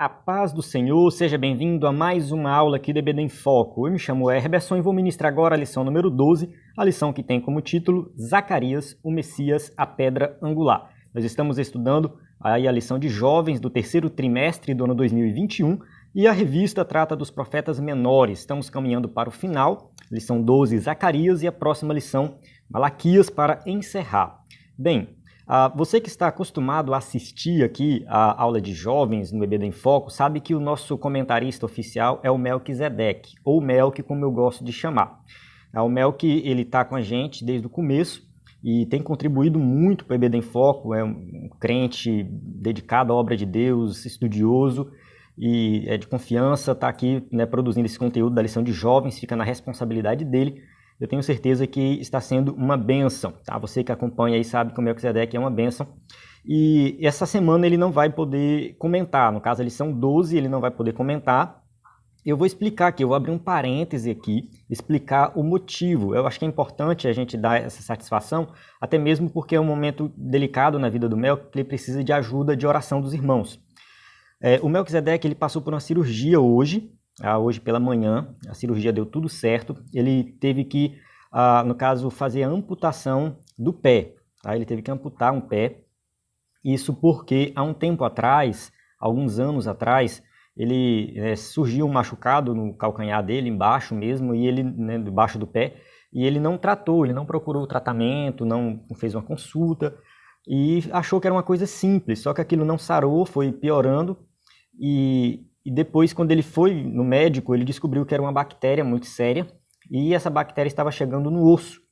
A paz do Senhor, seja bem-vindo a mais uma aula aqui do EBD em Foco. Eu me chamo Herberson e vou ministrar agora a lição número 12, a lição que tem como título Zacarias, o Messias, a Pedra Angular. Nós estamos estudando aí a lição de jovens do terceiro trimestre do ano 2021 e a revista trata dos profetas menores. Estamos caminhando para o final, lição 12, Zacarias, e a próxima lição, Malaquias, para encerrar. Bem, você que está acostumado a assistir aqui a aula de jovens no EBD em Foco, sabe que o nosso comentarista oficial é o Melquisedeque, ou Melqui, como eu gosto de chamar. O Melqui, ele está com a gente desde o começo e tem contribuído muito para o EBD em Foco, é um crente dedicado à obra de Deus, estudioso e é de confiança, está aqui, né, produzindo esse conteúdo da lição de jovens, fica na responsabilidade dele. Eu tenho certeza que está sendo uma bênção, tá? Você que acompanha aí sabe que o Melquisedeque é uma bênção. E essa semana ele não vai poder comentar, no caso a lição 12 ele não vai poder comentar. Eu vou explicar aqui, eu vou abrir um parêntese aqui, explicar o motivo. Eu acho que é importante a gente dar essa satisfação, até mesmo porque é um momento delicado na vida do Mel, que ele precisa de ajuda de oração dos irmãos. O Melquisedeque ele passou por uma cirurgia hoje pela manhã, a cirurgia deu tudo certo, ele teve que, no caso, fazer a amputação do pé, tá? Ele teve que amputar um pé, isso porque há um tempo atrás, alguns anos atrás, ele surgiu um machucado no calcanhar dele, embaixo mesmo, e ele, né, debaixo do pé, e ele não tratou, ele não procurou tratamento, não fez uma consulta, e achou que era uma coisa simples, só que aquilo não sarou, foi piorando, e depois, quando ele foi no médico, ele descobriu que era uma bactéria muito séria e essa bactéria estava chegando no osso.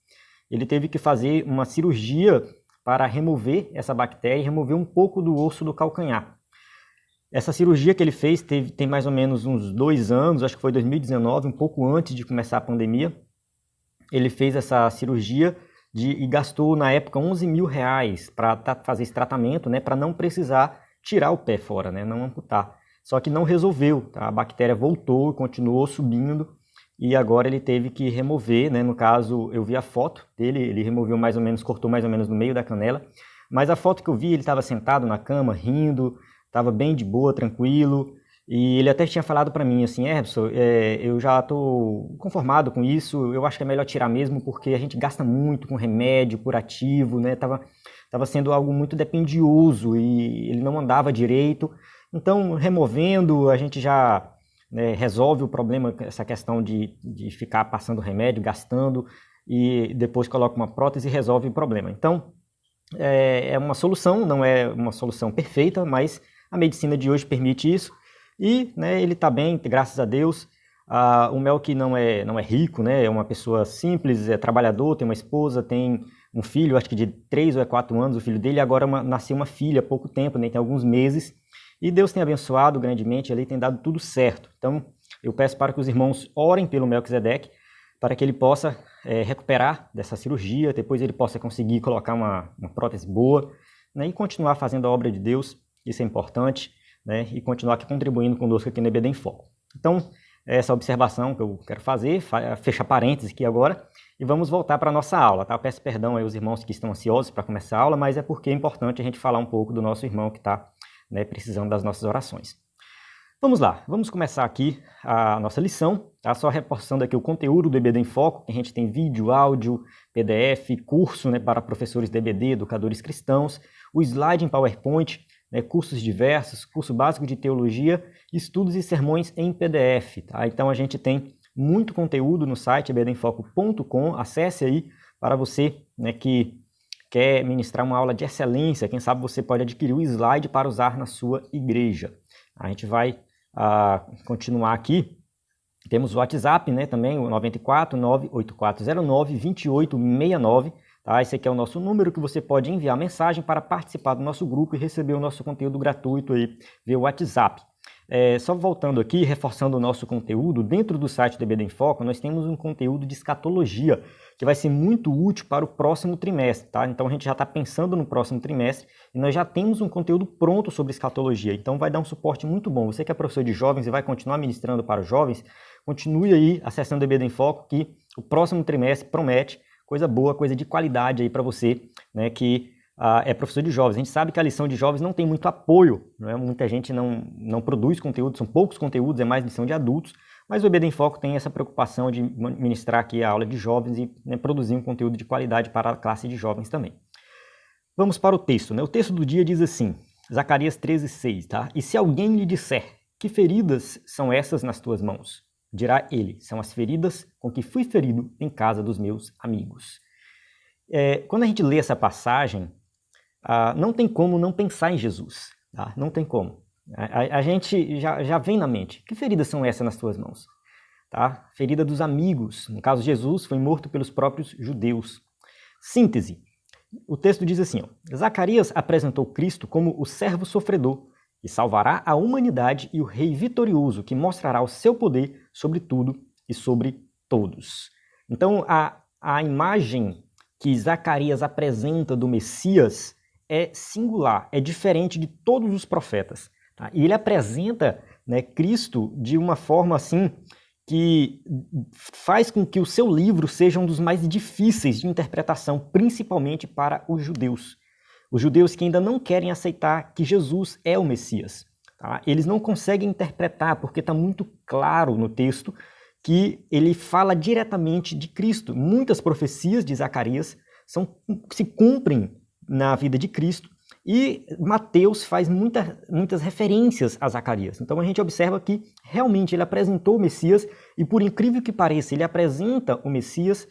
Ele teve que fazer uma cirurgia para remover essa bactéria e remover um pouco do osso do calcanhar. Essa cirurgia que ele fez tem mais ou menos uns 2 anos, acho que foi 2019, um pouco antes de começar a pandemia. Ele fez essa cirurgia e gastou, na época, R$11.000 para fazer esse tratamento, né, para não precisar tirar o pé fora, né, não amputar. Só que não resolveu, tá? A bactéria voltou, continuou subindo e agora ele teve que remover, né? No caso, eu vi a foto dele, ele removeu mais ou menos, cortou mais ou menos no meio da canela, mas a foto que eu vi, ele estava sentado na cama, rindo, estava bem de boa, tranquilo, e ele até tinha falado para mim assim, Herberson, eu já estou conformado com isso, eu acho que é melhor tirar mesmo, porque a gente gasta muito com remédio curativo, né? Tava sendo algo muito dependioso e ele não andava direito. Então, removendo, a gente já, né, resolve o problema, essa questão de ficar passando remédio, gastando, e depois coloca uma prótese e resolve o problema. Então, é uma solução, não é uma solução perfeita, mas a medicina de hoje permite isso. E, né, ele está bem, graças a Deus. O Melqui não é rico, né, é uma pessoa simples, é trabalhador, tem uma esposa, tem um filho, acho que de 3 ou 4 anos, o filho dele, agora nasceu uma filha há pouco tempo, né, tem alguns meses. E Deus tem abençoado grandemente, ele tem dado tudo certo. Então, eu peço para que os irmãos orem pelo Melquisedeque, para que ele possa recuperar dessa cirurgia, depois ele possa conseguir colocar uma prótese boa, né, e continuar fazendo a obra de Deus, isso é importante, né, e continuar aqui contribuindo conosco aqui no EBD em Foco. Então, essa observação que eu quero fazer, fecha parênteses aqui agora, e vamos voltar para a nossa aula, tá? Eu peço perdão aí aos irmãos que estão ansiosos para começar a aula, mas é porque é importante a gente falar um pouco do nosso irmão que está, né, precisando das nossas orações. Vamos lá, vamos começar aqui a nossa lição, tá? Só reforçando aqui o conteúdo do EBD em Foco, a gente tem vídeo, áudio, PDF, curso, né, para professores de EBD, educadores cristãos, o slide em PowerPoint, né, cursos diversos, curso básico de teologia, estudos e sermões em PDF, tá? Então a gente tem muito conteúdo no site ebdemfoco.com, acesse aí para você, né, que quer ministrar uma aula de excelência, quem sabe você pode adquirir o slide para usar na sua igreja. A gente vai continuar aqui. Temos o WhatsApp, né, também, o 94 98409 2869. Tá? Esse aqui é o nosso número que você pode enviar mensagem para participar do nosso grupo e receber o nosso conteúdo gratuito aí via WhatsApp. Só voltando aqui, reforçando o nosso conteúdo, dentro do site do EBD em Foco, nós temos um conteúdo de escatologia, que vai ser muito útil para o próximo trimestre, tá? Então a gente já está pensando no próximo trimestre e nós já temos um conteúdo pronto sobre escatologia, então vai dar um suporte muito bom. Você que é professor de jovens e vai continuar ministrando para os jovens, continue aí acessando o EBD em Foco, que o próximo trimestre promete coisa boa, coisa de qualidade aí para você, né, que é professor de jovens. A gente sabe que a lição de jovens não tem muito apoio, né? Muita gente não produz conteúdo, são poucos conteúdos, é mais lição de adultos, mas o EBD em Foco tem essa preocupação de ministrar aqui a aula de jovens e, né, produzir um conteúdo de qualidade para a classe de jovens também. Vamos para o texto, né? O texto do dia diz assim, Zacarias 13:6, tá? E se alguém lhe disser, que feridas são essas nas tuas mãos? Dirá ele, são as feridas com que fui ferido em casa dos meus amigos. Quando a gente lê essa passagem, não tem como não pensar em Jesus, tá? Não tem como. A gente já vem na mente, que feridas são essas nas tuas mãos? Tá? Ferida dos amigos, no caso Jesus foi morto pelos próprios judeus. Síntese, o texto diz assim, ó, Zacarias apresentou Cristo como o servo sofredor, que salvará a humanidade e o rei vitorioso, que mostrará o seu poder sobre tudo e sobre todos. Então, a imagem que Zacarias apresenta do Messias é singular, é diferente de todos os profetas. Tá? E ele apresenta, né, Cristo de uma forma assim que faz com que o seu livro seja um dos mais difíceis de interpretação, principalmente para os judeus. Os judeus que ainda não querem aceitar que Jesus é o Messias. Tá? Eles não conseguem interpretar, porque está muito claro no texto que ele fala diretamente de Cristo. Muitas profecias de Zacarias se cumprem na vida de Cristo, e Mateus faz muitas referências a Zacarias. Então a gente observa que realmente ele apresentou o Messias, e por incrível que pareça, ele apresenta o Messias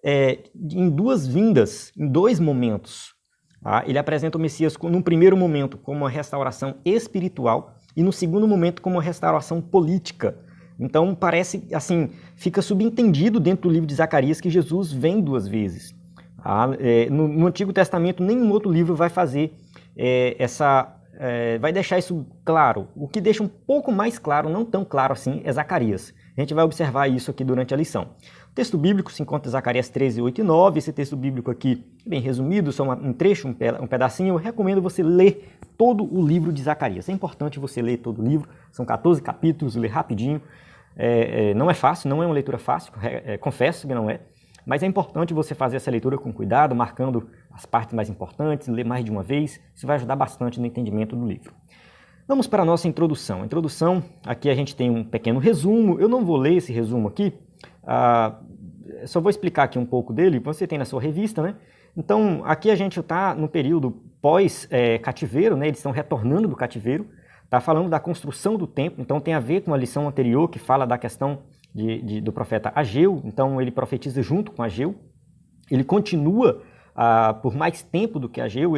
em duas vindas, em dois momentos. Tá? Ele apresenta o Messias num primeiro momento como uma restauração espiritual e no segundo momento como uma restauração política. Então parece, assim, fica subentendido dentro do livro de Zacarias que Jesus vem duas vezes. No Antigo Testamento, nenhum outro livro vai fazer vai deixar isso claro. O que deixa um pouco mais claro, não tão claro assim, é Zacarias. A gente vai observar isso aqui durante a lição. O texto bíblico se encontra em Zacarias 13, 8 e 9. Esse texto bíblico aqui, bem resumido, só um trecho, um pedacinho. Eu recomendo você ler todo o livro de Zacarias. É importante você ler todo o livro. São 14 capítulos, ler rapidinho. Não é fácil, não é uma leitura fácil, confesso que não é. Mas é importante você fazer essa leitura com cuidado, marcando as partes mais importantes, ler mais de uma vez. Isso vai ajudar bastante no entendimento do livro. Vamos para a nossa introdução. A introdução, aqui a gente tem um pequeno resumo. Eu não vou ler esse resumo aqui, só vou explicar aqui um pouco dele. Você tem na sua revista, né? Então, aqui a gente está no período pós-cativeiro, né? Eles estão retornando do cativeiro. Está falando da construção do templo, então tem a ver com a lição anterior que fala da questão do profeta Ageu. Então ele profetiza junto com Ageu. Ele continua por mais tempo do que Ageu.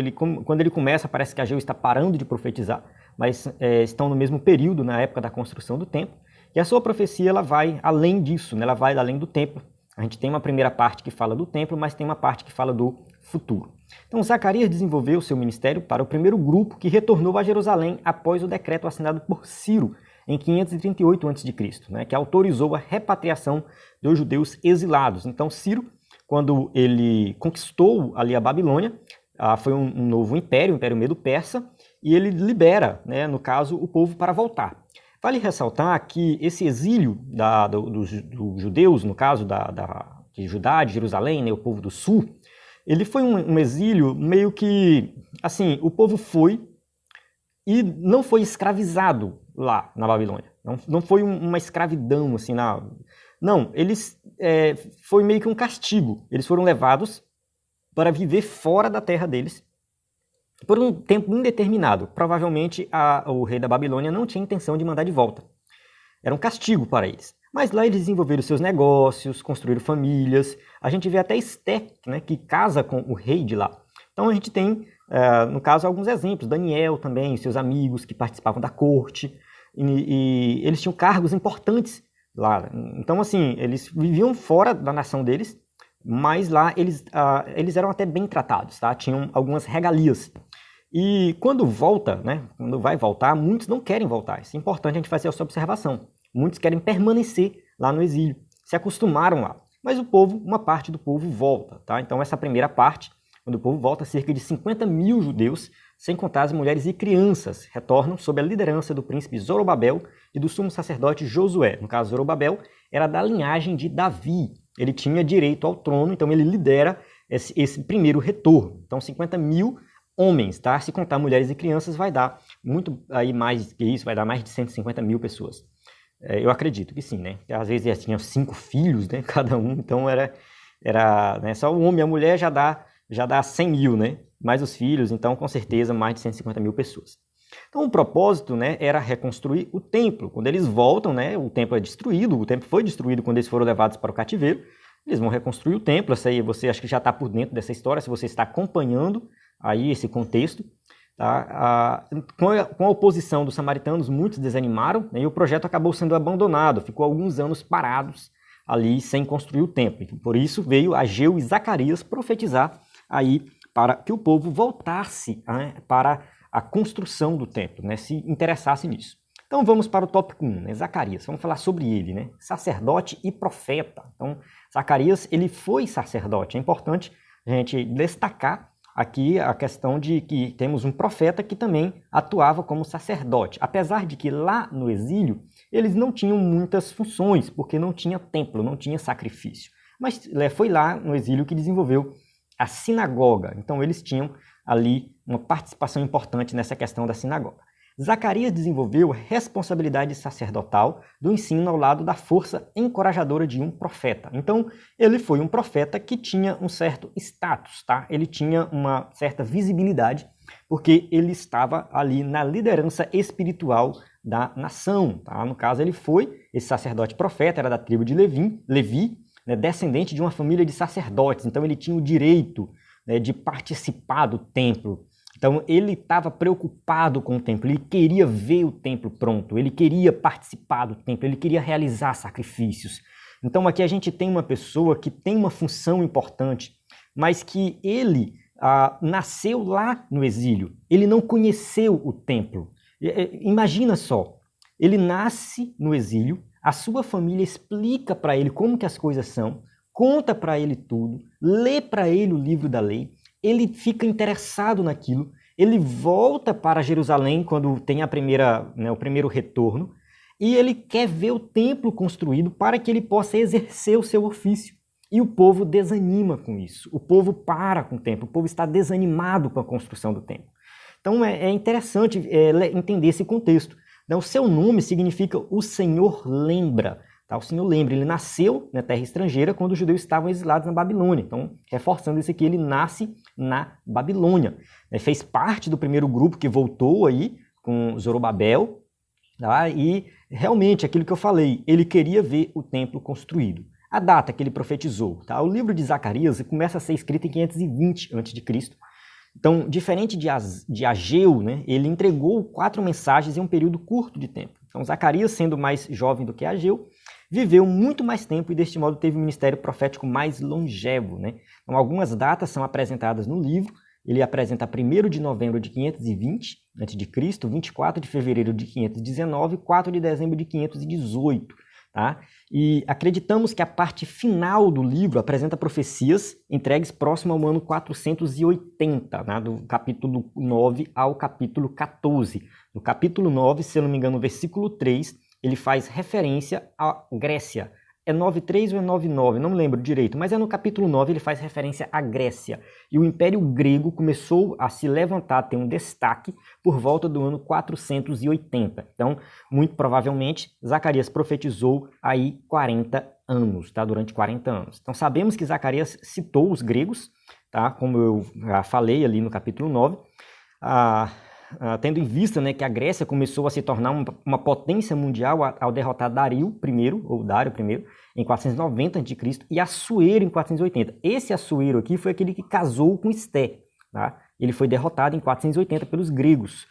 Quando ele começa, parece que Ageu está parando de profetizar, mas estão no mesmo período, na época da construção do templo. E a sua profecia ela vai além disso, né? Ela vai além do templo. A gente tem uma primeira parte que fala do templo, mas tem uma parte que fala do futuro. Então Zacarias desenvolveu seu ministério para o primeiro grupo que retornou a Jerusalém após o decreto assinado por Ciro em 538 a.C., né, que autorizou a repatriação dos judeus exilados. Então Ciro, quando ele conquistou ali a Babilônia, foi um novo império, o Império Medo-Persa, e ele libera, né, no caso, o povo para voltar. Vale ressaltar que esse exílio dos judeus, no caso de Judá, de Jerusalém, né, o povo do sul, ele foi um exílio meio que, assim, o povo foi e não foi escravizado lá na Babilônia. Não foi uma escravidão, assim, não, eles foi meio que um castigo. Eles foram levados para viver fora da terra deles por um tempo indeterminado. Provavelmente o rei da Babilônia não tinha intenção de mandar de volta. Era um castigo para eles. Mas lá eles desenvolveram seus negócios, construíram famílias. A gente vê até Esté, né, que casa com o rei de lá. Então a gente tem, no caso, alguns exemplos. Daniel também, seus amigos que participavam da corte. E eles tinham cargos importantes lá. Então, assim, eles viviam fora da nação deles, mas lá eles eram até bem tratados, tá? Tinham algumas regalias. E quando volta, né, quando vai voltar, muitos não querem voltar. Isso é importante a gente fazer essa observação. Muitos querem permanecer lá no exílio, se acostumaram lá. Mas uma parte do povo volta, tá? Então essa primeira parte, quando o povo volta, cerca de 50 mil judeus, sem contar as mulheres e crianças, retornam sob a liderança do príncipe Zorobabel e do sumo sacerdote Josué. No caso, Zorobabel era da linhagem de Davi. Ele tinha direito ao trono, então ele lidera esse primeiro retorno. Então 50 mil homens, tá? Se contar mulheres e crianças vai dar muito aí mais que isso, vai dar mais de 150 mil pessoas. Eu acredito que sim, né? Às vezes eles tinham 5 filhos, né? Cada um, então era né? Só o homem e a mulher já dá 100 mil, né? Mais os filhos, então com certeza mais de 150 mil pessoas. Então o propósito, né, era reconstruir o templo. Quando eles voltam, né, o templo é destruído, o templo foi destruído quando eles foram levados para o cativeiro, eles vão reconstruir o templo. Essa aí você acha que já está por dentro dessa história, se você está acompanhando aí esse contexto. Tá? Com a oposição dos samaritanos, muitos desanimaram, né, e o projeto acabou sendo abandonado, ficou alguns anos parados ali sem construir o templo. Por isso veio Ageu e Zacarias profetizar aí para que o povo voltasse, né, para a construção do templo, né, se interessasse nisso. Então vamos para o tópico 1, né, Zacarias. Vamos falar sobre ele, né, sacerdote e profeta. Então Zacarias, ele foi sacerdote. É importante a gente destacar aqui a questão de que temos um profeta que também atuava como sacerdote. Apesar de que lá no exílio eles não tinham muitas funções, porque não tinha templo, não tinha sacrifício. Mas foi lá no exílio que desenvolveu a sinagoga. Então eles tinham ali uma participação importante nessa questão da sinagoga. Zacarias desenvolveu responsabilidade sacerdotal do ensino ao lado da força encorajadora de um profeta. Então, ele foi um profeta que tinha um certo status, tá? Ele tinha uma certa visibilidade, porque ele estava ali na liderança espiritual da nação, tá? No caso, ele foi esse sacerdote profeta, era da tribo de Levi, né, descendente de uma família de sacerdotes. Então, ele tinha o direito, né, de participar do templo. Então ele estava preocupado com o templo, ele queria ver o templo pronto, ele queria participar do templo, ele queria realizar sacrifícios. Então aqui a gente tem uma pessoa que tem uma função importante, mas que ele nasceu lá no exílio, ele não conheceu o templo. Imagina só, ele nasce no exílio, a sua família explica para ele como que as coisas são, conta para ele tudo, lê para ele o livro da lei, ele fica interessado naquilo, ele volta para Jerusalém quando tem o primeiro retorno, e ele quer ver o templo construído para que ele possa exercer o seu ofício. E o povo desanima com isso, o povo para com o templo, o povo está desanimado com a construção do templo. Então é interessante entender esse contexto. Então, o seu nome significa o Senhor lembra. Tá? O Senhor lembra, ele nasceu na terra estrangeira quando os judeus estavam exilados na Babilônia. Então, reforçando isso aqui, ele nasce na Babilônia. Fez parte do primeiro grupo que voltou aí com Zorobabel. Tá? E realmente, aquilo que eu falei, ele queria ver o templo construído. A data que ele profetizou. Tá? O livro de Zacarias começa a ser escrito em 520 a.C. Então, diferente de Ageu, né, ele entregou 4 mensagens em um período curto de tempo. Então, Zacarias, sendo mais jovem do que Ageu, viveu muito mais tempo e, deste modo, teve um ministério profético mais longevo. Né? Então, algumas datas são apresentadas no livro. Ele apresenta 1º de novembro de 520 a.C., 24 de fevereiro de 519 e 4 de dezembro de 518. Tá? E acreditamos que a parte final do livro apresenta profecias entregues próximo ao ano 480, né? Do capítulo 9 ao capítulo 14. No capítulo 9, se eu não me engano, no versículo 3, ele faz referência à Grécia. É 9.3 ou é 9.9? Não me lembro direito, mas no capítulo 9 ele faz referência à Grécia. E o Império Grego começou a se levantar, ter um destaque por volta do ano 480. Então, muito provavelmente, Zacarias profetizou aí 40 anos, tá? Durante 40 anos. Então, sabemos que Zacarias citou os gregos, tá? Como eu já falei ali no capítulo 9, tendo em vista, né, que a Grécia começou a se tornar uma potência mundial ao derrotar Dário I, em 490 a.C. e Assuero em 480. Esse Assuero aqui foi aquele que casou com Esté. Tá? Ele foi derrotado em 480 pelos gregos.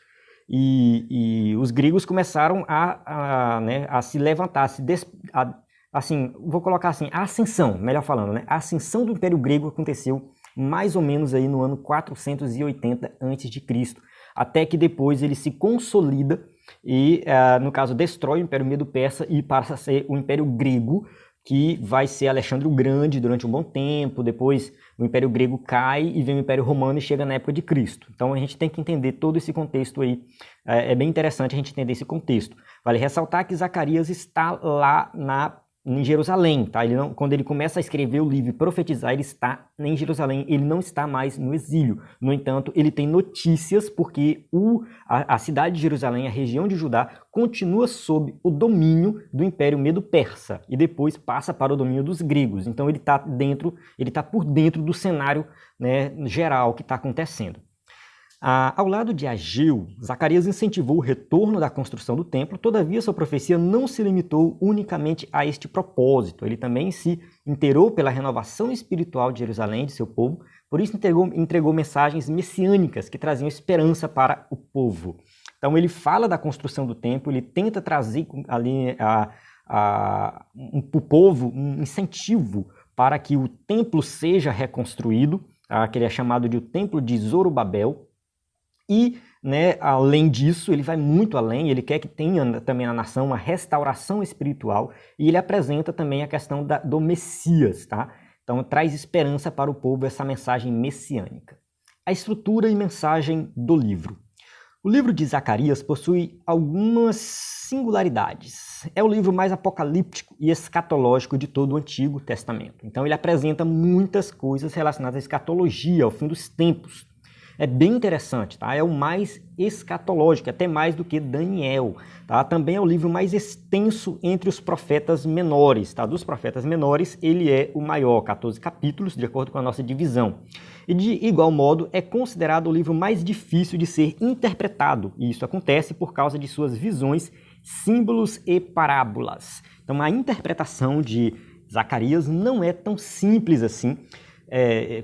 E os gregos começaram a se levantar, vou colocar assim, a ascensão, melhor falando, né? A ascensão do Império Grego aconteceu mais ou menos aí no ano 480 a.C., até que depois ele se consolida e, no caso, destrói o Império Medo-Persa e passa a ser o Império Grego, que vai ser Alexandre o Grande durante um bom tempo. Depois o Império Grego cai e vem o Império Romano e chega na época de Cristo. Então a gente tem que entender todo esse contexto aí. É bem interessante a gente entender esse contexto. Vale ressaltar que Zacarias está lá em Jerusalém, tá? Quando ele começa a escrever o livro e profetizar, ele está em Jerusalém, ele não está mais no exílio. No entanto, ele tem notícias porque a cidade de Jerusalém, a região de Judá, continua sob o domínio do Império Medo-Persa e depois passa para o domínio dos gregos. Então ele está por dentro do cenário, né, geral que está acontecendo. Ao lado de Ageu, Zacarias incentivou o retorno da construção do templo, todavia sua profecia não se limitou unicamente a este propósito. Ele também se inteirou pela renovação espiritual de Jerusalém, de seu povo, por isso entregou mensagens messiânicas que traziam esperança para o povo. Então ele fala da construção do templo, ele tenta trazer ali para o povo um incentivo para que o templo seja reconstruído, que ele é chamado de o Templo de Zorobabel. E, né, além disso, ele vai muito além, ele quer que tenha também na nação uma restauração espiritual e ele apresenta também a questão do Messias, tá? Então traz esperança para o povo essa mensagem messiânica. A estrutura e mensagem do livro. O livro de Zacarias possui algumas singularidades. É o livro mais apocalíptico e escatológico de todo o Antigo Testamento. Então ele apresenta muitas coisas relacionadas à escatologia, ao fim dos tempos. É bem interessante, tá? É o mais escatológico, até mais do que Daniel, tá? Também é o livro mais extenso entre os profetas menores, tá? Dos profetas menores, ele é o maior, 14 capítulos, de acordo com a nossa divisão. E de igual modo, é considerado o livro mais difícil de ser interpretado, e isso acontece por causa de suas visões, símbolos e parábolas. Então, a interpretação de Zacarias não é tão simples assim.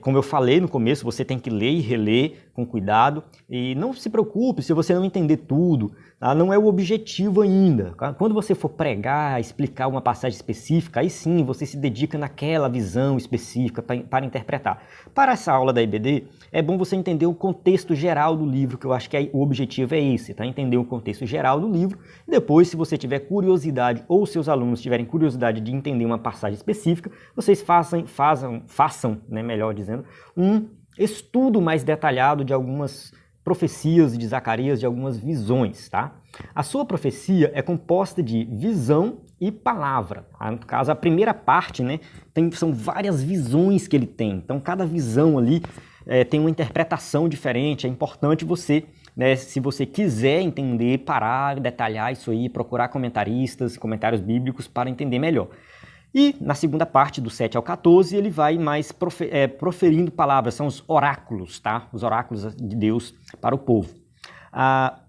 Como eu falei no começo, você tem que ler e reler com cuidado e não se preocupe se você não entender tudo, tá? Não é o objetivo ainda. Quando você for pregar, explicar uma passagem específica, aí sim você se dedica naquela visão específica para interpretar. Para essa aula da EBD, é bom você entender o contexto geral do livro, que eu acho que o objetivo é esse, tá? Entender o contexto geral do livro. Depois, se você tiver curiosidade ou seus alunos tiverem curiosidade de entender uma passagem específica, vocês façam, né, melhor dizendo, um estudo mais detalhado de algumas profecias de Zacarias, de algumas visões, tá? A sua profecia é composta de visão e palavra. No caso, a primeira parte, né, são várias visões que ele tem. Então, cada visão ali tem uma interpretação diferente. É importante você, né, se você quiser entender, parar, detalhar isso aí, procurar comentaristas, comentários bíblicos para entender melhor. E na segunda parte, do 7 ao 14, ele vai mais proferindo palavras, são os oráculos, tá? Os oráculos de Deus para o povo.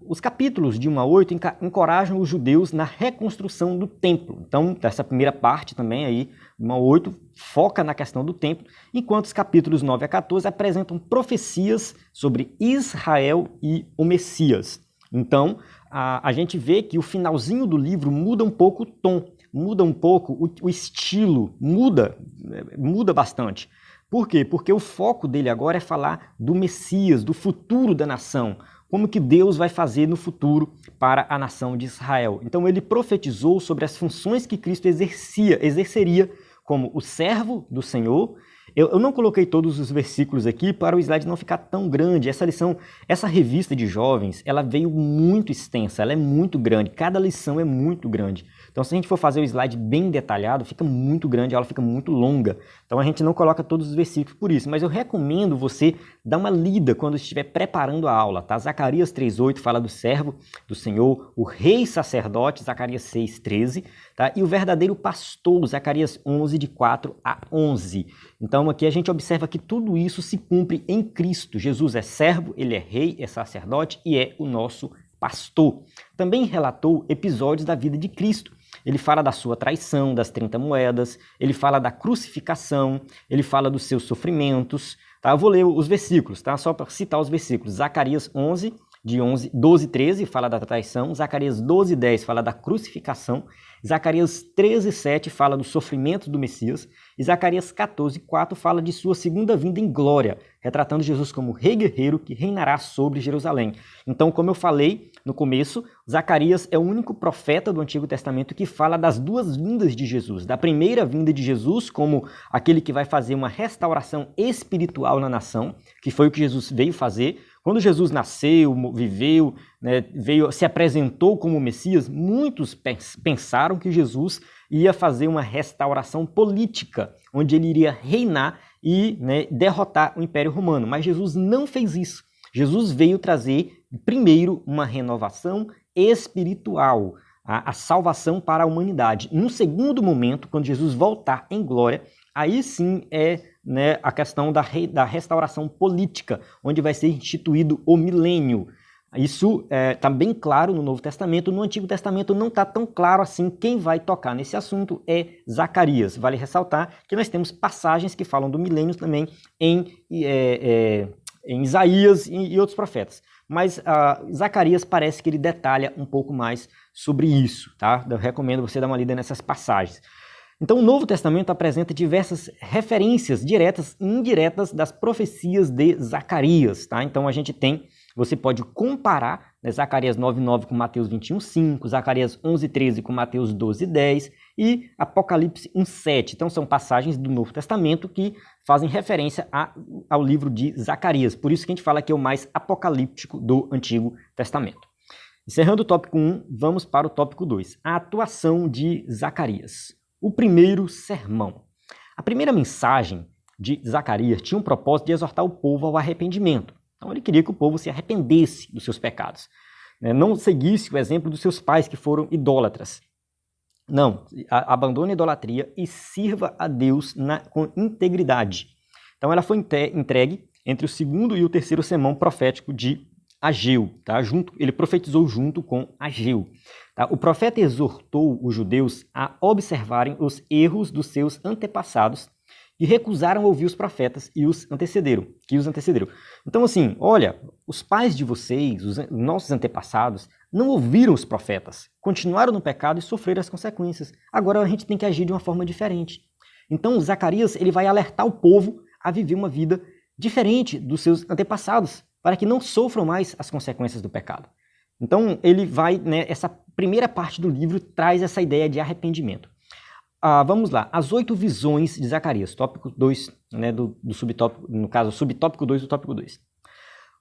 Os capítulos de 1 a 8 encorajam os judeus na reconstrução do templo. Então, dessa primeira parte também, aí, 1 a 8, foca na questão do templo, enquanto os capítulos 9 a 14 apresentam profecias sobre Israel e o Messias. Então, a gente vê que o finalzinho do livro muda um pouco o tom, muda um pouco o estilo, muda bastante. Por quê? Porque o foco dele agora é falar do Messias, do futuro da nação, como que Deus vai fazer no futuro para a nação de Israel. Então ele profetizou sobre as funções que Cristo exerceria como o servo do Senhor. Eu não coloquei todos os versículos aqui para o slide não ficar tão grande. Essa revista de jovens, ela veio muito extensa, ela é muito grande, cada lição é muito grande. Então, se a gente for fazer o slide bem detalhado, fica muito grande, a aula fica muito longa. Então, a gente não coloca todos os versículos por isso. Mas eu recomendo você dar uma lida quando estiver preparando a aula, tá? Zacarias 3:8 fala do servo do Senhor, o rei sacerdote, Zacarias 6:13, tá? E o verdadeiro pastor, Zacarias 11, de 4 a 11. Então, aqui a gente observa que tudo isso se cumpre em Cristo. Jesus é servo, ele é rei, é sacerdote e é o nosso pastor. Também relatou episódios da vida de Cristo. Ele fala da sua traição, das 30 moedas, ele fala da crucificação, ele fala dos seus sofrimentos. Tá? Eu vou ler os versículos, tá? Só para citar os versículos. Zacarias 11, de 12:13, fala da traição. Zacarias 12:10 fala da crucificação. Zacarias 13:7 fala do sofrimento do Messias. E Zacarias 14:4 fala de sua segunda vinda em glória, retratando Jesus como rei guerreiro que reinará sobre Jerusalém. Então, como eu falei no começo, Zacarias é o único profeta do Antigo Testamento que fala das duas vindas de Jesus. Da primeira vinda de Jesus como aquele que vai fazer uma restauração espiritual na nação, que foi o que Jesus veio fazer, Quando Jesus nasceu, viveu, né, se apresentou como Messias, muitos pensaram que Jesus ia fazer uma restauração política, onde ele iria reinar e, né, derrotar o Império Romano. Mas Jesus não fez isso. Jesus veio trazer, primeiro, uma renovação espiritual, a salvação para a humanidade. No segundo momento, quando Jesus voltar em glória, aí sim né, a questão da restauração política, onde vai ser instituído o milênio. Isso está bem claro no Novo Testamento. No Antigo Testamento não está tão claro assim. Quem vai tocar nesse assunto é Zacarias. Vale ressaltar que nós temos passagens que falam do milênio também em Isaías e outros profetas. Mas Zacarias parece que ele detalha um pouco mais sobre isso, tá? Eu recomendo você dar uma lida nessas passagens. Então, o Novo Testamento apresenta diversas referências diretas e indiretas das profecias de Zacarias, tá? Então, você pode comparar, né, Zacarias 9:9 com Mateus 21:5, Zacarias 11:13 com Mateus 12:10 e Apocalipse 1:7. Então, são passagens do Novo Testamento que fazem referência ao livro de Zacarias. Por isso que a gente fala que é o mais apocalíptico do Antigo Testamento. Encerrando o tópico 1, vamos para o tópico 2, a atuação de Zacarias. O primeiro sermão. A primeira mensagem de Zacarias tinha um propósito de exortar o povo ao arrependimento. Então ele queria que o povo se arrependesse dos seus pecados, né? Não seguisse o exemplo dos seus pais que foram idólatras. Não, abandone a idolatria e sirva a Deus com integridade. Então ela foi entregue entre o segundo e o terceiro sermão profético de Ageu. Tá? Ele profetizou junto com Ageu. Tá? O profeta exortou os judeus a observarem os erros dos seus antepassados e recusaram ouvir os profetas que os antecederam. Então, assim, olha, os pais de vocês, os nossos antepassados, não ouviram os profetas, continuaram no pecado e sofreram as consequências. Agora a gente tem que agir de uma forma diferente. Então, Zacarias ele vai alertar o povo a viver uma vida diferente dos seus antepassados, para que não sofram mais as consequências do pecado. Então, ele vai, né, essa primeira parte do livro traz essa ideia de arrependimento. Vamos lá, as 8 visões de Zacarias, tópico 2, né, do subtópico, no caso, subtópico 2 do tópico 2.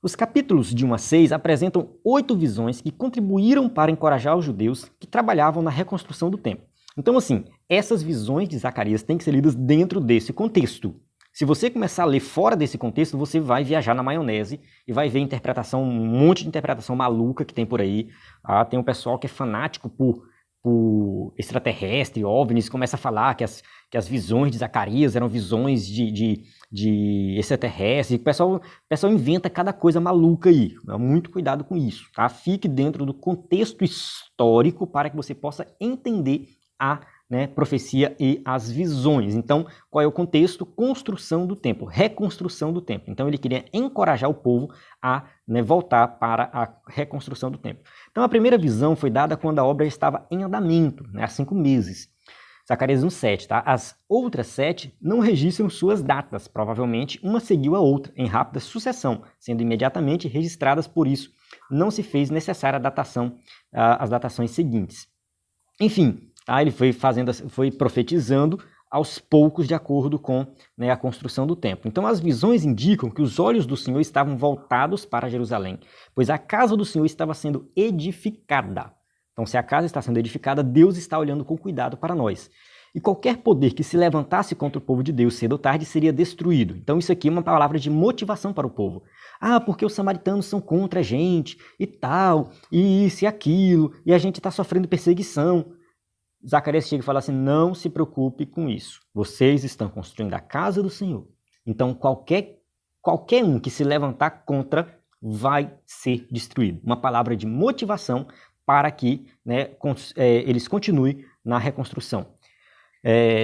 Os capítulos de 1 a 6 apresentam 8 visões que contribuíram para encorajar os judeus que trabalhavam na reconstrução do templo. Então, assim, essas visões de Zacarias têm que ser lidas dentro desse contexto. Se você começar a ler fora desse contexto, você vai viajar na maionese e vai ver interpretação, um monte de interpretação maluca que tem por aí. Tem um pessoal que é fanático por extraterrestre, OVNIs, começa a falar que as visões de Zacarias eram visões de extraterrestre. O pessoal inventa cada coisa maluca aí. Muito cuidado com isso, tá? Fique dentro do contexto histórico para que você possa entender a profecia e as visões. Então, qual é o contexto? Construção do templo, reconstrução do templo. Então, ele queria encorajar o povo a voltar para a reconstrução do templo. Então, a primeira visão foi dada quando a obra estava em andamento, há 5 meses. Zacarias 1:7, tá? As outras 7 não registram suas datas. Provavelmente, uma seguiu a outra em rápida sucessão, sendo imediatamente registradas, por isso, não se fez necessária a datação, as datações seguintes. Enfim, ele foi profetizando aos poucos de acordo com a construção do templo. Então as visões indicam que os olhos do Senhor estavam voltados para Jerusalém, pois a casa do Senhor estava sendo edificada. Então se a casa está sendo edificada, Deus está olhando com cuidado para nós. E qualquer poder que se levantasse contra o povo de Deus cedo ou tarde seria destruído. Então isso aqui é uma palavra de motivação para o povo. Porque os samaritanos são contra a gente e tal, e isso e aquilo, e a gente está sofrendo perseguição. Zacarias chega e fala assim, não se preocupe com isso. Vocês estão construindo a casa do Senhor. Então qualquer um que se levantar contra vai ser destruído. Uma palavra de motivação para que eles continuem na reconstrução.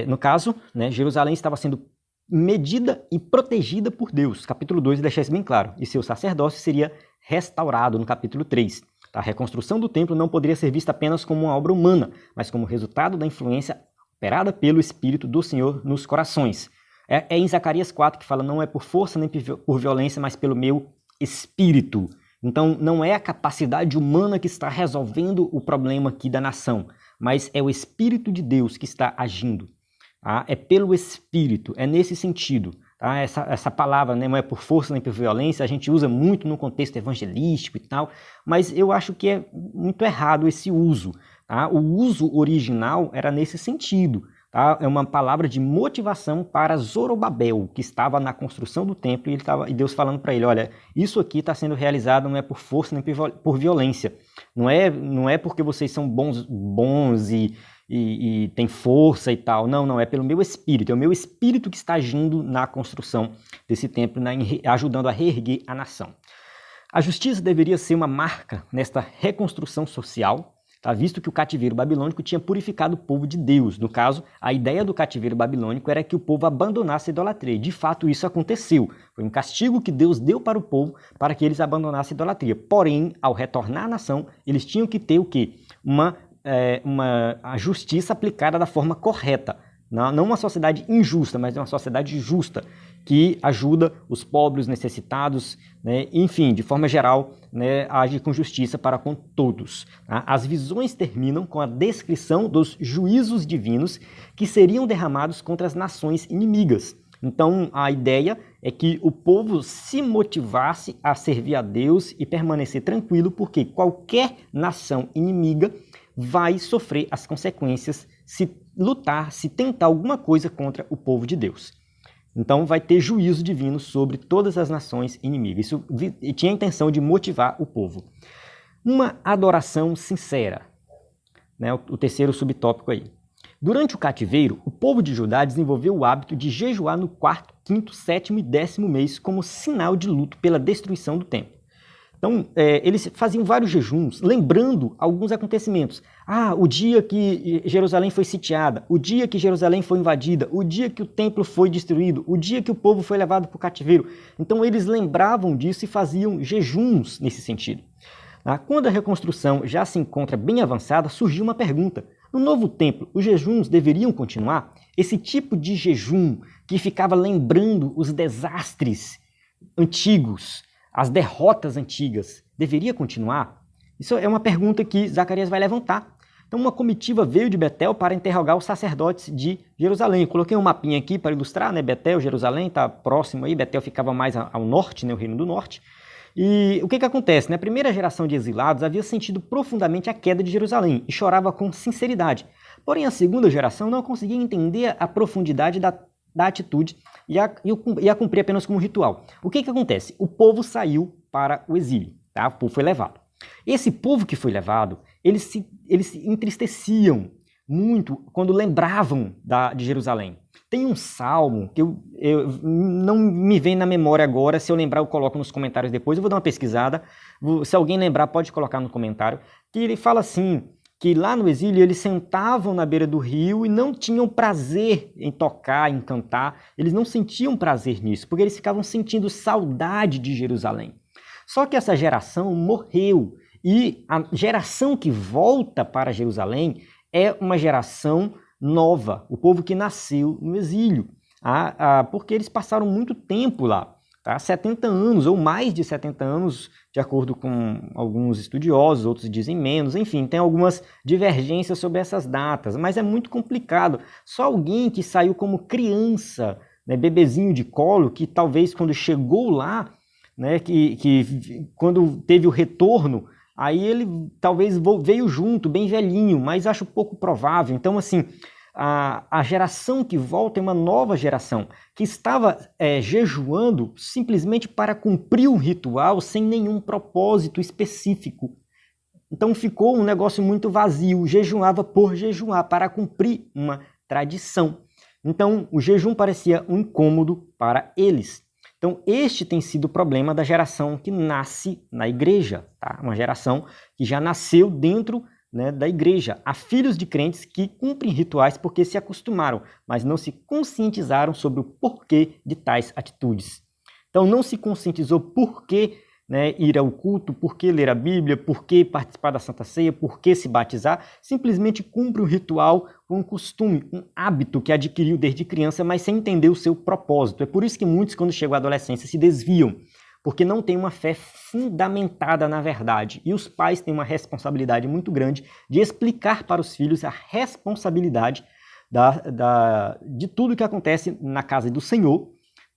No caso, Jerusalém estava sendo medida e protegida por Deus. Capítulo 2 deixa isso bem claro. E seu sacerdócio seria restaurado no capítulo 3. A reconstrução do templo não poderia ser vista apenas como uma obra humana, mas como resultado da influência operada pelo Espírito do Senhor nos corações. É em Zacarias 4 que fala, não é por força nem por violência, mas pelo meu Espírito. Então não é a capacidade humana que está resolvendo o problema aqui da nação, mas é o Espírito de Deus que está agindo. É pelo Espírito, é nesse sentido. Tá? Essa palavra, né, não é por força nem por violência, a gente usa muito no contexto evangelístico e tal, mas eu acho que é muito errado esse uso. Tá? O uso original era nesse sentido. Tá? É uma palavra de motivação para Zorobabel, que estava na construção do templo, e Deus falando para ele, olha, isso aqui está sendo realizado não é por força nem por violência. Não é porque vocês são bons e tem força e tal. Não, é pelo meu espírito. É o meu espírito que está agindo na construção desse templo, ajudando a reerguer a nação. A justiça deveria ser uma marca nesta reconstrução social, tá? Visto que o cativeiro babilônico tinha purificado o povo de Deus. No caso, a ideia do cativeiro babilônico era que o povo abandonasse a idolatria. E, de fato, isso aconteceu. Foi um castigo que Deus deu para o povo para que eles abandonassem a idolatria. Porém, ao retornar à nação, eles tinham que ter o quê? A justiça aplicada da forma correta. Não uma sociedade injusta, mas uma sociedade justa, que ajuda os pobres, necessitados, né? Enfim, de forma geral, né, age com justiça para com todos. Tá? As visões terminam com a descrição dos juízos divinos que seriam derramados contra as nações inimigas. Então, a ideia é que o povo se motivasse a servir a Deus e permanecer tranquilo, porque qualquer nação inimiga vai sofrer as consequências se tentar alguma coisa contra o povo de Deus. Então vai ter juízo divino sobre todas as nações inimigas. Isso tinha a intenção de motivar o povo. Uma adoração sincera, né? O terceiro subtópico aí. Durante o cativeiro, o povo de Judá desenvolveu o hábito de jejuar no quarto, quinto, sétimo e 10º mês como sinal de luto pela destruição do templo. Então, eles faziam vários jejuns, lembrando alguns acontecimentos. O dia que Jerusalém foi sitiada, o dia que Jerusalém foi invadida, o dia que o templo foi destruído, o dia que o povo foi levado para o cativeiro. Então, eles lembravam disso e faziam jejuns nesse sentido. Quando a reconstrução já se encontra bem avançada, surgiu uma pergunta. No novo templo, os jejuns deveriam continuar? Esse tipo de jejum que ficava lembrando os desastres antigos, as derrotas antigas, deveria continuar? Isso é uma pergunta que Zacarias vai levantar. Então, uma comitiva veio de Betel para interrogar os sacerdotes de Jerusalém. Eu coloquei um mapinha aqui para ilustrar, né? Betel, Jerusalém, está próximo aí. Betel ficava mais ao norte, né? O Reino do Norte. E o que acontece? Na primeira geração de exilados havia sentido profundamente a queda de Jerusalém e chorava com sinceridade. Porém, a segunda geração não conseguia entender a profundidade da atitude e a cumprir apenas como ritual. O que acontece? O povo saiu para o exílio, tá? O povo foi levado. Esse povo que foi levado, eles se entristeciam muito quando lembravam de Jerusalém. Tem um salmo que eu não me vem na memória agora, se eu lembrar eu coloco nos comentários depois, eu vou dar uma pesquisada, se alguém lembrar pode colocar no comentário, que ele fala assim, que lá no exílio eles sentavam na beira do rio e não tinham prazer em tocar, em cantar, eles não sentiam prazer nisso, porque eles ficavam sentindo saudade de Jerusalém. Só que essa geração morreu e a geração que volta para Jerusalém é uma geração nova, o povo que nasceu no exílio, porque eles passaram muito tempo lá. Tá? 70 anos ou mais de 70 anos, de acordo com alguns estudiosos, outros dizem menos, enfim, tem algumas divergências sobre essas datas, mas é muito complicado. Só alguém que saiu como criança, né, bebezinho de colo, que talvez quando chegou lá, né, que quando teve o retorno, aí ele talvez veio junto, bem velhinho, mas acho pouco provável. Então, assim, a geração que volta é uma nova geração que estava jejuando simplesmente para cumprir um ritual sem nenhum propósito específico. Então ficou um negócio muito vazio, jejuava por jejuar, para cumprir uma tradição. Então o jejum parecia um incômodo para eles. Então este tem sido o problema da geração que nasce na igreja, tá? Uma geração que já nasceu dentro, né, da igreja. Há filhos de crentes que cumprem rituais porque se acostumaram, mas não se conscientizaram sobre o porquê de tais atitudes. Então não se conscientizou por que, né, ir ao culto, por que ler a Bíblia, por que participar da Santa Ceia, por que se batizar, simplesmente cumpre um ritual, um costume, um hábito que adquiriu desde criança, mas sem entender o seu propósito. É por isso que muitos, quando chegam à adolescência, se desviam, porque não tem uma fé fundamentada na verdade. E os pais têm uma responsabilidade muito grande de explicar para os filhos a responsabilidade de tudo que acontece na casa do Senhor,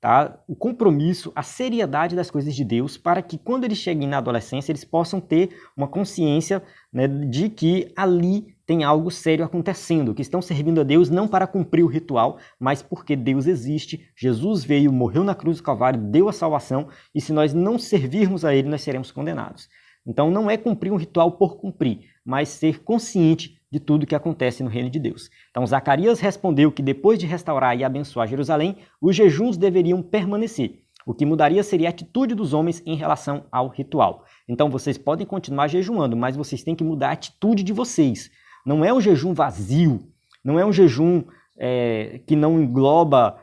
tá? O compromisso, a seriedade das coisas de Deus, para que quando eles cheguem na adolescência, eles possam ter uma consciência, né, de que ali tem algo sério acontecendo, que estão servindo a Deus não para cumprir o ritual, mas porque Deus existe, Jesus veio, morreu na cruz do Calvário, deu a salvação, e se nós não servirmos a Ele, nós seremos condenados. Então não é cumprir um ritual por cumprir, mas ser consciente de tudo que acontece no reino de Deus. Então Zacarias respondeu que depois de restaurar e abençoar Jerusalém, os jejuns deveriam permanecer. O que mudaria seria a atitude dos homens em relação ao ritual. Então vocês podem continuar jejuando, mas vocês têm que mudar a atitude de vocês. Não é um jejum vazio, não é um jejum que não engloba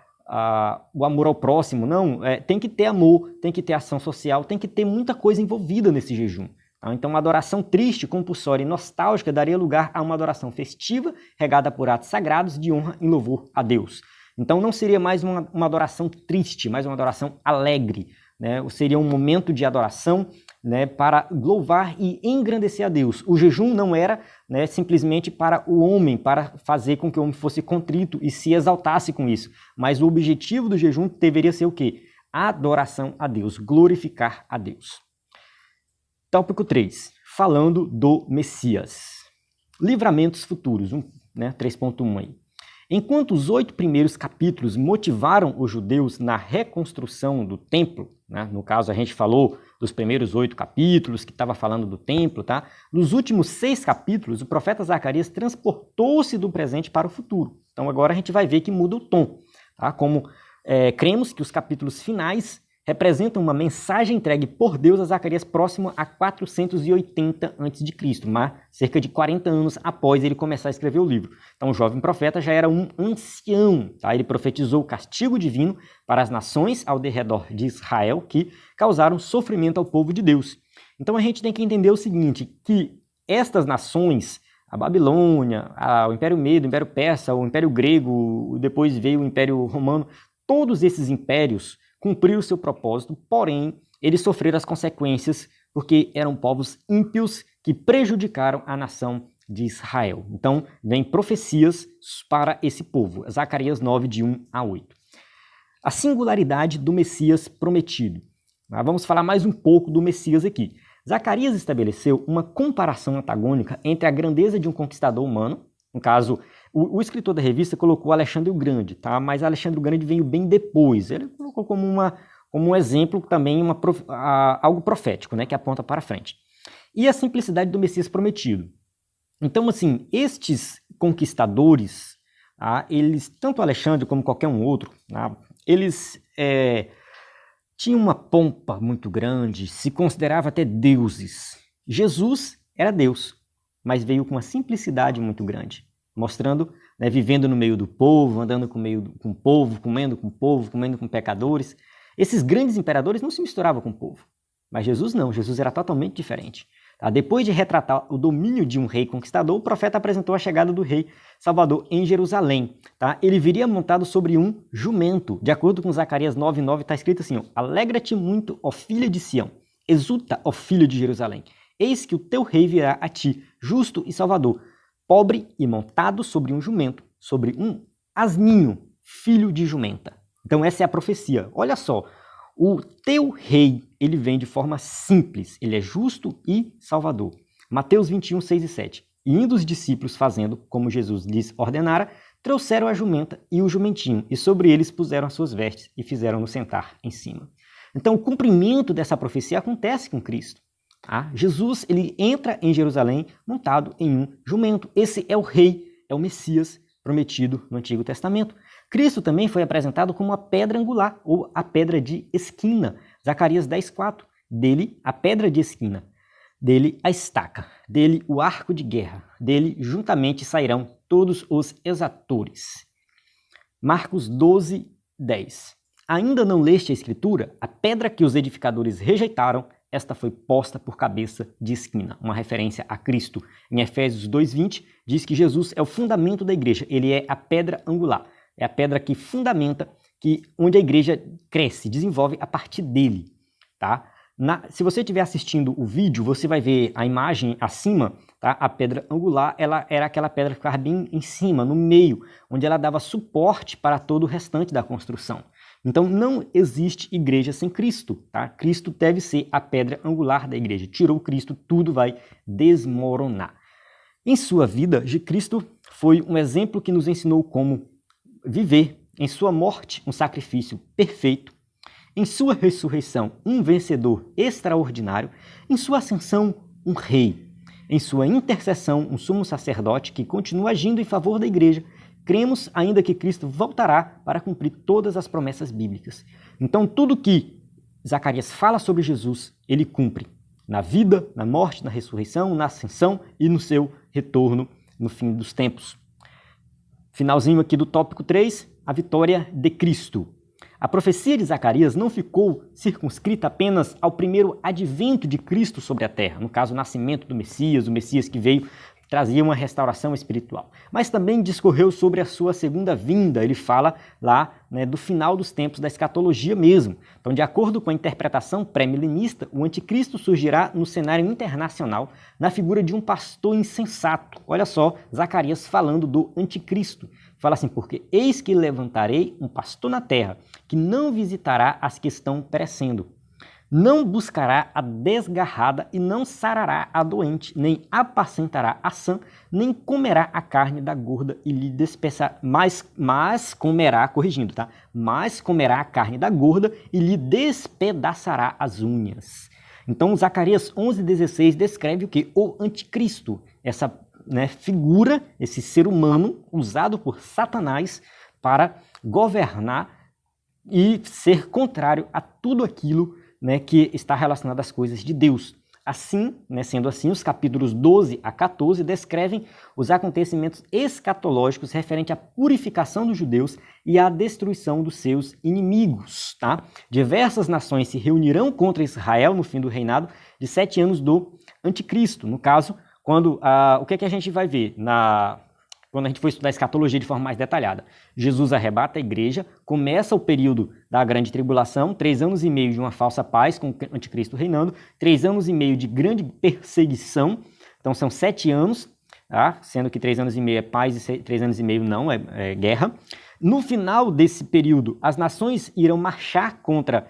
o amor ao próximo, não. Tem que ter amor, tem que ter ação social, tem que ter muita coisa envolvida nesse jejum. Então, uma adoração triste, compulsória e nostálgica daria lugar a uma adoração festiva, regada por atos sagrados de honra e louvor a Deus. Então, não seria mais uma adoração triste, mas uma adoração alegre, né? Seria um momento de adoração, né, para louvar e engrandecer a Deus. O jejum não era, né, simplesmente para o homem, para fazer com que o homem fosse contrito e se exaltasse com isso. Mas o objetivo do jejum deveria ser o quê? Adoração a Deus, glorificar a Deus. Tópico 3, falando do Messias. Livramentos futuros, 3.1 aí. Enquanto os 8 primeiros capítulos motivaram os judeus na reconstrução do templo, né? No caso a gente falou dos primeiros 8 capítulos que estava falando do templo, tá? Nos últimos 6 capítulos o profeta Zacarias transportou-se do presente para o futuro. Então agora a gente vai ver que muda o tom, tá? Como cremos que os capítulos finais representam uma mensagem entregue por Deus a Zacarias próximo a 480 a.C., mas cerca de 40 anos após ele começar a escrever o livro. Então o jovem profeta já era um ancião, tá? Ele profetizou o castigo divino para as nações ao redor de Israel que causaram sofrimento ao povo de Deus. Então a gente tem que entender o seguinte, que estas nações, a Babilônia, o Império Medo, o Império Persa, o Império Grego, depois veio o Império Romano, todos esses impérios cumpriram o seu propósito, porém, eles sofreram as consequências porque eram povos ímpios que prejudicaram a nação de Israel. Então, vem profecias para esse povo. Zacarias 9, de 1 a 8. A singularidade do Messias prometido. Vamos falar mais um pouco do Messias aqui. Zacarias estabeleceu uma comparação antagônica entre a grandeza de um conquistador humano, no caso, o escritor da revista colocou Alexandre o Grande, tá? Mas Alexandre o Grande veio bem depois. Ele colocou como um exemplo também algo profético, né? Que aponta para frente. E a simplicidade do Messias prometido. Então, assim, estes conquistadores, tá? Eles, tanto Alexandre como qualquer um outro, tá? Eles tinham uma pompa muito grande, se consideravam até deuses. Jesus era Deus, mas veio com uma simplicidade muito grande, mostrando, né, vivendo no meio do povo, andando com o povo, comendo com pecadores. Esses grandes imperadores não se misturavam com o povo, mas Jesus não, Jesus era totalmente diferente. Tá? Depois de retratar o domínio de um rei conquistador, o profeta apresentou a chegada do rei Salvador em Jerusalém. Tá? Ele viria montado sobre um jumento. De acordo com Zacarias 9:9, está escrito assim, ó, alegra-te muito, ó filha de Sião, exulta, ó filho de Jerusalém. Eis que o teu rei virá a ti, justo e salvador, pobre e montado sobre um jumento, sobre um asninho, filho de jumenta. Então essa é a profecia. Olha só, o teu rei, ele vem de forma simples, ele é justo e salvador. Mateus 21, 6 e 7. E indo os discípulos fazendo como Jesus lhes ordenara, trouxeram a jumenta e o jumentinho, e sobre eles puseram as suas vestes e fizeram-no sentar em cima. Então o cumprimento dessa profecia acontece com Cristo. Jesus, ele entra em Jerusalém montado em um jumento. Esse é o rei, é o Messias prometido no Antigo Testamento. Cristo também foi apresentado como a pedra angular, ou a pedra de esquina. Zacarias 10:4. Dele, a pedra de esquina. Dele, a estaca. Dele, o arco de guerra. Dele, juntamente sairão todos os exatores. Marcos 12:10. Ainda não leste a Escritura? A pedra que os edificadores rejeitaram, esta foi posta por cabeça de esquina, uma referência a Cristo. Em Efésios 2:20, diz que Jesus é o fundamento da igreja, ele é a pedra angular, é a pedra que fundamenta, onde a igreja cresce, desenvolve a partir dele. Tá? Se você estiver assistindo o vídeo, você vai ver a imagem acima, tá? A pedra angular, ela era aquela pedra que ficava bem em cima, no meio, onde ela dava suporte para todo o restante da construção. Então não existe igreja sem Cristo, tá? Cristo deve ser a pedra angular da igreja. Tirou Cristo, tudo vai desmoronar. Em sua vida, Cristo foi um exemplo que nos ensinou como viver. Em sua morte, um sacrifício perfeito. Em sua ressurreição, um vencedor extraordinário. Em sua ascensão, um rei. Em sua intercessão, um sumo sacerdote que continua agindo em favor da igreja. Cremos ainda que Cristo voltará para cumprir todas as promessas bíblicas. Então, tudo que Zacarias fala sobre Jesus, ele cumpre. Na vida, na morte, na ressurreição, na ascensão e no seu retorno no fim dos tempos. Finalzinho aqui do tópico 3, a vitória de Cristo. A profecia de Zacarias não ficou circunscrita apenas ao primeiro advento de Cristo sobre a terra, no caso, o nascimento do Messias, o Messias que veio trazia uma restauração espiritual, mas também discorreu sobre a sua segunda vinda. Ele fala lá, né, do final dos tempos, da escatologia mesmo. Então, de acordo com a interpretação pré-milenista, o anticristo surgirá no cenário internacional na figura de um pastor insensato. Olha só, Zacarias falando do anticristo. Fala assim, porque eis que levantarei um pastor na terra, que não visitará as que estão perecendo. Não buscará a desgarrada e não sarará a doente, nem apacentará a sã, nem comerá a carne da gorda e lhe despeçará, mas comerá, corrigindo, tá? Mas comerá a carne da gorda e lhe despedaçará as unhas. Então, Zacarias 11,16 descreve o que? O anticristo, essa, né, figura, esse ser humano usado por Satanás para governar e ser contrário a tudo aquilo, né, que está relacionado às coisas de Deus. Assim, né, sendo assim, os capítulos 12 a 14 descrevem os acontecimentos escatológicos referentes à purificação dos judeus e à destruição dos seus inimigos. Tá? Diversas nações se reunirão contra Israel no fim do reinado de 7 anos do anticristo. No caso, quando o que a gente vai ver quando a gente for estudar a escatologia de forma mais detalhada? Jesus arrebata a igreja, começa o período da grande tribulação, 3 anos e meio de uma falsa paz com o anticristo reinando, 3 anos e meio de grande perseguição, então são 7 anos, tá? Sendo que 3 anos e meio é paz e 3 anos e meio não, é guerra. No final desse período, as nações irão marchar contra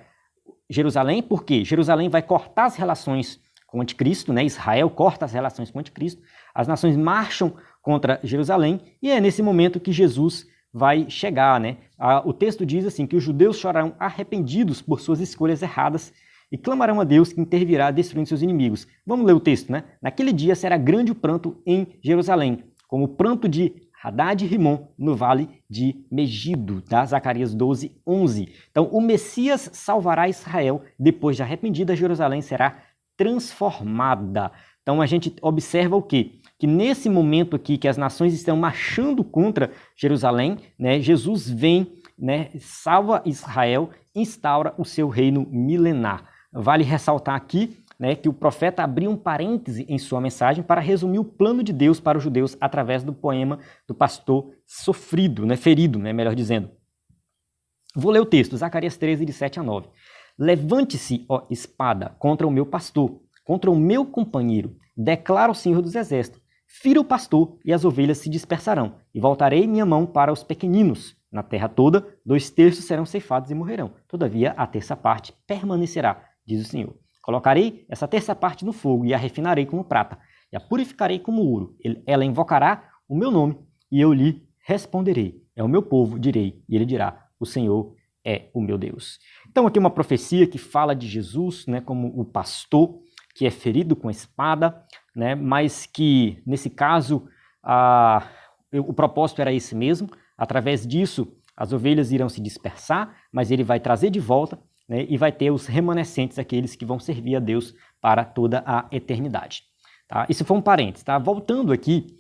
Jerusalém, porque Jerusalém vai cortar as relações com o anticristo, né? Israel corta as relações com o anticristo, as nações marcham contra Jerusalém, e é nesse momento que Jesus vai chegar, né? O texto diz assim, que os judeus chorarão arrependidos por suas escolhas erradas e clamarão a Deus que intervirá destruindo seus inimigos. Vamos ler o texto, né? Naquele dia será grande o pranto em Jerusalém, como o pranto de Hadad e Rimon no vale de Megido, tá? Zacarias 12:11. Então, o Messias salvará Israel, depois de arrependida, Jerusalém será transformada. Então, a gente observa o quê? Que nesse momento aqui que as nações estão marchando contra Jerusalém, né, Jesus vem, né, salva Israel, instaura o seu reino milenar. Vale ressaltar aqui, né, que o profeta abriu um parêntese em sua mensagem para resumir o plano de Deus para os judeus através do poema do pastor sofrido, né, ferido, né, melhor dizendo. Vou ler o texto, Zacarias 13, de 7 a 9. Levante-se, ó espada, contra o meu pastor, contra o meu companheiro, declara o Senhor dos Exércitos. Fira o pastor e as ovelhas se dispersarão, e voltarei minha mão para os pequeninos. Na terra toda, 2/3 serão ceifados e morrerão. Todavia, a terça parte permanecerá, diz o Senhor. Colocarei essa terça parte no fogo e a refinarei como prata, e a purificarei como ouro. Ela invocará o meu nome, e eu lhe responderei. É o meu povo, direi, e ele dirá, o Senhor é o meu Deus. Então, aqui uma profecia que fala de Jesus, né, como o pastor que é ferido com a espada, né, mas que, nesse caso, o propósito era esse mesmo. Através disso, as ovelhas irão se dispersar, mas ele vai trazer de volta, né, e vai ter os remanescentes, aqueles que vão servir a Deus para toda a eternidade. Tá? Isso foi um parênteses. Tá? Voltando aqui,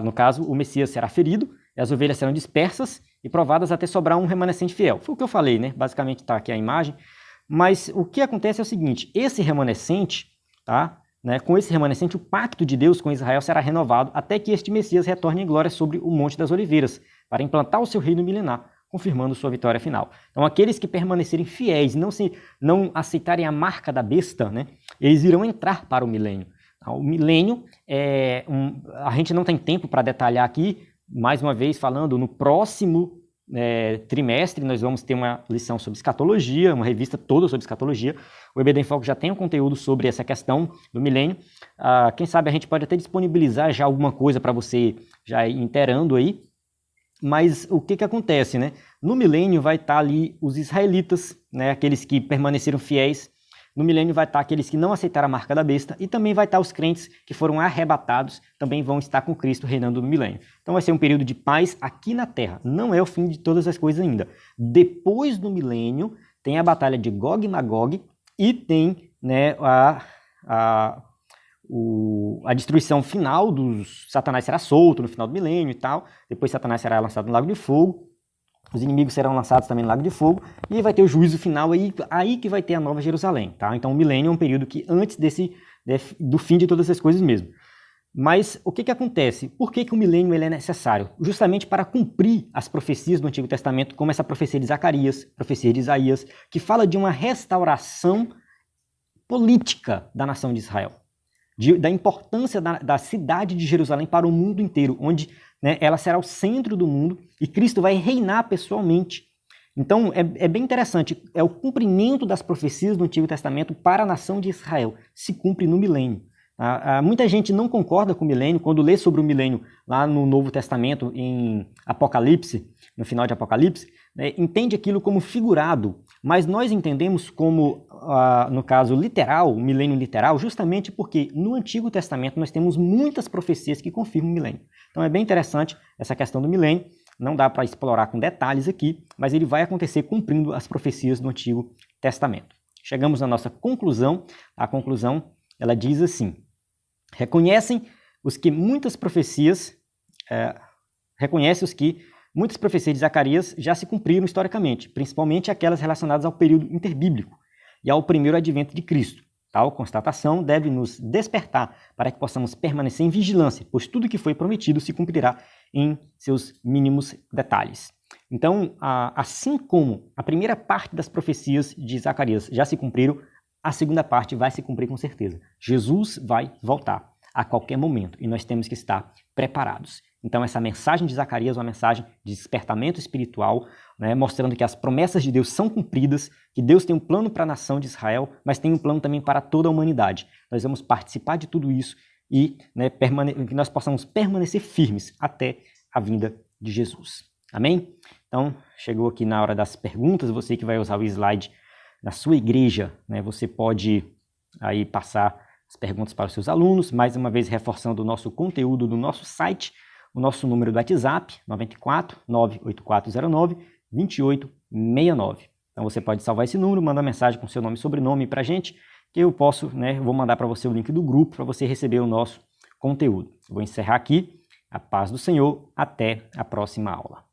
no caso, o Messias será ferido, e as ovelhas serão dispersas e provadas até sobrar um remanescente fiel. Foi o que eu falei, né? Basicamente está aqui a imagem. Mas o que acontece é o seguinte, esse remanescente, tá? Né, com esse remanescente, o pacto de Deus com Israel será renovado até que este Messias retorne em glória sobre o Monte das Oliveiras, para implantar o seu reino milenar, confirmando sua vitória final. Então, aqueles que permanecerem fiéis, não aceitarem a marca da besta, né, eles irão entrar para o milênio. O milênio, a gente não tem tempo para detalhar aqui, mais uma vez falando, no próximo trimestre nós vamos ter uma lição sobre escatologia, uma revista toda sobre escatologia. O EBD em Foco já tem um conteúdo sobre essa questão do milênio. Quem sabe a gente pode até disponibilizar já alguma coisa para você já ir inteirando aí. Mas o que acontece, né? No milênio vai estar ali os israelitas, né? Aqueles que permaneceram fiéis. No milênio vai estar aqueles que não aceitaram a marca da besta, e também vai estar os crentes que foram arrebatados, também vão estar com Cristo reinando no milênio. Então vai ser um período de paz aqui na Terra, não é o fim de todas as coisas ainda. Depois do milênio tem a batalha de Gog e Magog e tem, né, a destruição final dos... Satanás será solto no final do milênio e tal, depois Satanás será lançado no lago de fogo, os inimigos serão lançados também no lago de fogo, e vai ter o juízo final aí que vai ter a Nova Jerusalém, tá? Então o milênio é um período que antes do fim de todas essas coisas mesmo. Mas o que acontece? Por que o milênio ele é necessário? Justamente para cumprir as profecias do Antigo Testamento, como essa profecia de Zacarias, profecia de Isaías, que fala de uma restauração política da nação de Israel, da importância da cidade de Jerusalém para o mundo inteiro, onde, né, ela será o centro do mundo e Cristo vai reinar pessoalmente. Então é bem interessante, é o cumprimento das profecias do Antigo Testamento para a nação de Israel, se cumpre no milênio. Muita gente não concorda com o milênio, quando lê sobre o milênio lá no Novo Testamento, em Apocalipse, no final de Apocalipse, né, entende aquilo como figurado, mas nós entendemos como, no caso literal, o milênio literal, justamente porque no Antigo Testamento nós temos muitas profecias que confirmam o milênio. Então é bem interessante essa questão do milênio, não dá para explorar com detalhes aqui, mas ele vai acontecer cumprindo as profecias do Antigo Testamento. Chegamos na nossa conclusão, a conclusão ela diz assim: reconhece os que muitas profecias de Zacarias já se cumpriram historicamente, principalmente aquelas relacionadas ao período interbíblico e ao primeiro advento de Cristo. Tal constatação deve nos despertar para que possamos permanecer em vigilância, pois tudo que foi prometido se cumprirá em seus mínimos detalhes. Então, assim como a primeira parte das profecias de Zacarias já se cumpriram, a segunda parte vai se cumprir com certeza. Jesus vai voltar a qualquer momento e nós temos que estar preparados. Então essa mensagem de Zacarias é uma mensagem de despertamento espiritual, né, mostrando que as promessas de Deus são cumpridas, que Deus tem um plano para a nação de Israel, mas tem um plano também para toda a humanidade. Nós vamos participar de tudo isso e, né, que nós possamos permanecer firmes até a vinda de Jesus. Amém? Então chegou aqui na hora das perguntas, você que vai usar o slide na sua igreja, né, você pode aí passar as perguntas para os seus alunos, mais uma vez reforçando o nosso conteúdo do nosso site, o nosso número do WhatsApp, 94 98409 2869. Então você pode salvar esse número, mandar mensagem com seu nome e sobrenome para a gente, que eu posso, né, vou mandar para você o link do grupo para você receber o nosso conteúdo. Vou encerrar aqui. A paz do Senhor. Até a próxima aula.